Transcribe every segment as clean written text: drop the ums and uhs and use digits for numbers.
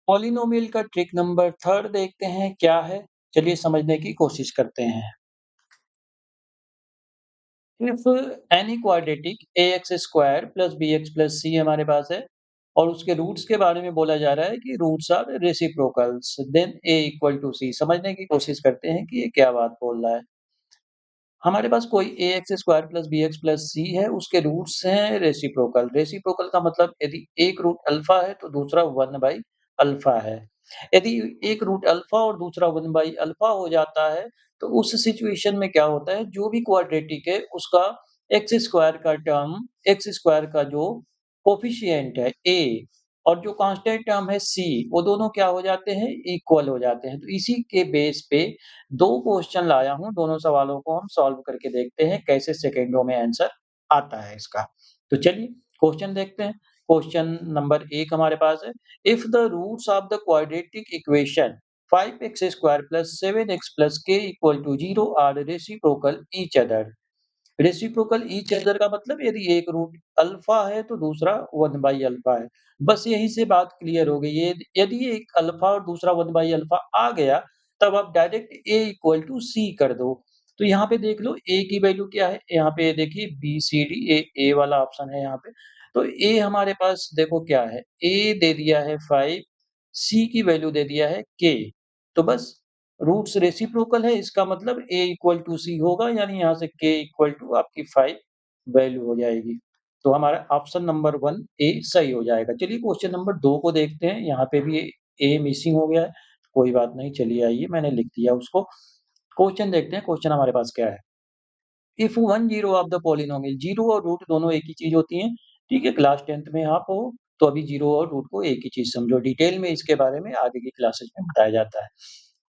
Polynomial का trick number third देखते हैं क्या है? चलिए समझने की कोशिश करते हैं। If any quadratic ax square plus bx plus c हमारे पास है और उसके रूट्स के बारे में बोला जा रहा है कि roots are reciprocals then a equal to c। समझने की कोशिश करते हैं कि ये क्या बात बोल रहा है। हमारे पास कोई ax square plus bx plus c है, उसके रूट्स हैं रेसिप्रोकल। रेसिप्रोकल का मतलब यदि एक रूट अल्फा है तो दूसरा 1 बाई अल्फा है। यदि एक रूट अल्फा और दूसरा 1 बाई अल्फा हो जाता है, तो उस सिचुएशन में क्या होता है, जो भी क्वाड्रेटिक है उसका एक्स स्क्वायर का जो कोएफिशिएंट है a और जो कांस्टेंट टर्म है c, वो दोनों क्या हो जाते हैं, इक्वल हो जाते हैं। तो इसी के बेस पे 2 क्वेश्चन लाया हूँ, दोनों सवालों को हम सॉल्व करके देखते हैं कैसे सेकंडों में आंसर आता है इसका। तो चलिए क्वेश्चन देखते हैं। क्वेश्चन नंबर 1 हमारे पास है, if the roots of the quadratic equation 5x square plus 7x plus k equal to 0 are reciprocal each other. Reciprocal each other का मतलब यदि एक रूट अल्फा है तो दूसरा 1 बाई अल्फा है। बस यहीं से बात क्लियर हो गई। ये यदि एक अल्फा और दूसरा 1 बाई अल्फा आ गया, तब आप direct a equal to c कर दो। तो यहाँ पे देख लो a की वैल्यू क्या है? यहाँ पे देखिए BCD ए वाला ऑप्शन है यहाँ पे। तो a हमारे पास देखो क्या है? a दे दिया है 5, c की वैल्यू दे दिया है k। तो बस रूट्स रेसिप्रोकल है, इसका मतलब a इक्वल टू c होगा, यानी यहाँ से k इक्वल टू आपकी 5 वैल्यू हो जाएगी। तो हमारा ऑप्शन नंबर 1 ए सही हो जाएगा। चलिए क्वेश्चन नंबर 2 को देखते हैं। यहाँ पे भी ए मिसिंग हो गया है, कोई बात नहीं, चलिए आइए मैंने लिख दिया उसको। क्वेश्चन देखते हैं, क्वेश्चन हमारे पास क्या है? If 1 zero of the polynomial, zero और रूट दोनों एक ही चीज़ होती हैं, ठीक है? क्लास 10th में आप हो, तो अभी जीरो और रूट को एक ही चीज़ समझो। डिटेल में इसके बारे में आगे की क्लासेस में बताया जाता है।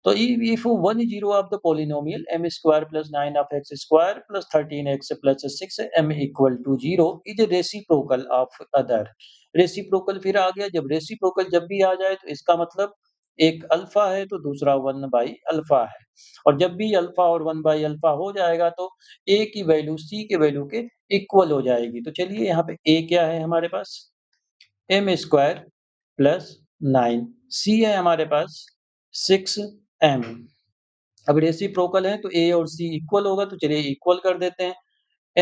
तो if 1 zero of the polynomial m square plus 9 of x square plus 13x plus 6m equal to 0 is reciprocal of other. Reciprocal फिर आ गया, जब रेसिप्रोकल जब भी आ जाए तो इसका मतलब एक अल्फा है तो दूसरा 1 बाई अल्फा है। और जब भी अल्फा और 1 बाई अल्फा हो जाएगा तो a की वैल्यू c के वैल्यू के इक्वल हो जाएगी। तो चलिए यहाँ पे a क्या है हमारे पास? m स्क्वायर प्लस 9, c है हमारे पास 6m। अब रेसिप्रोकल है तो a और c इक्वल होगा, तो चलिए इक्वल कर देते हैं।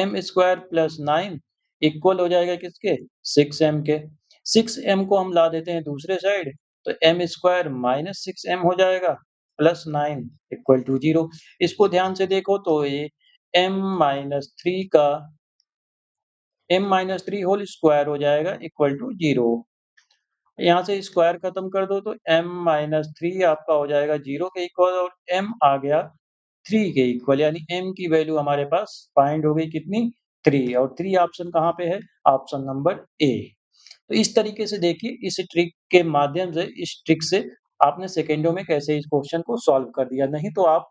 m स्क्वायर प्लस 9 इक्वल हो जाएगा किसके? 6m के। 6m को हम ला देते हैं दूसरे साइड, तो m स्क्वायर माइनस 6m हो जाएगा प्लस 9 इक्वल टू 0। इसको ध्यान से देखो तो ये m माइनस 3 का m माइनस 3 होल स्क्वायर हो जाएगा इक्वल टू 0। यहाँ से स्क्वायर खत्म कर दो तो m माइनस 3 आपका हो जाएगा 0 के इक्वल और m आ गया 3 के इक्वल, यानी m की वैल्यू हमारे पास फाइंड हो गई कितनी? 3। और 3 ऑप्शन कहाँ पे है? Option number A. तो इस तरीके से देखिए, इस ट्रिक के माध्यम से, इस ट्रिक से आपने सेकंडों में कैसे इस क्वेश्चन को सॉल्व कर दिया। नहीं तो आप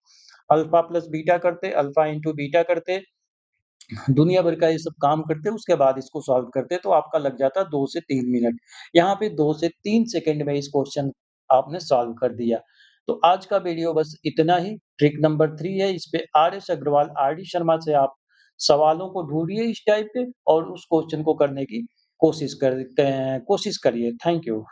अल्फा प्लस बीटा करते, अल्फा इंटू बीटा करते, दुनिया भर का ये सब काम करते, उसके बाद इसको सॉल्व करते, तो आपका लग जाता 2 से 3 मिनट। यहाँ पे 2 से 3 सेकंड में इस क्वेश्चन आपने सॉल्व कर दिया। तो आज का वीडियो बस इतना ही। ट्रिक नंबर 3 है, इस पे आर.एस. अग्रवाल, आर.डी. शर्मा से आप सवालों को ढूँढिए इस टाइप के और उस क्वेश्चन को करने की कोशिश करिए। Thank you.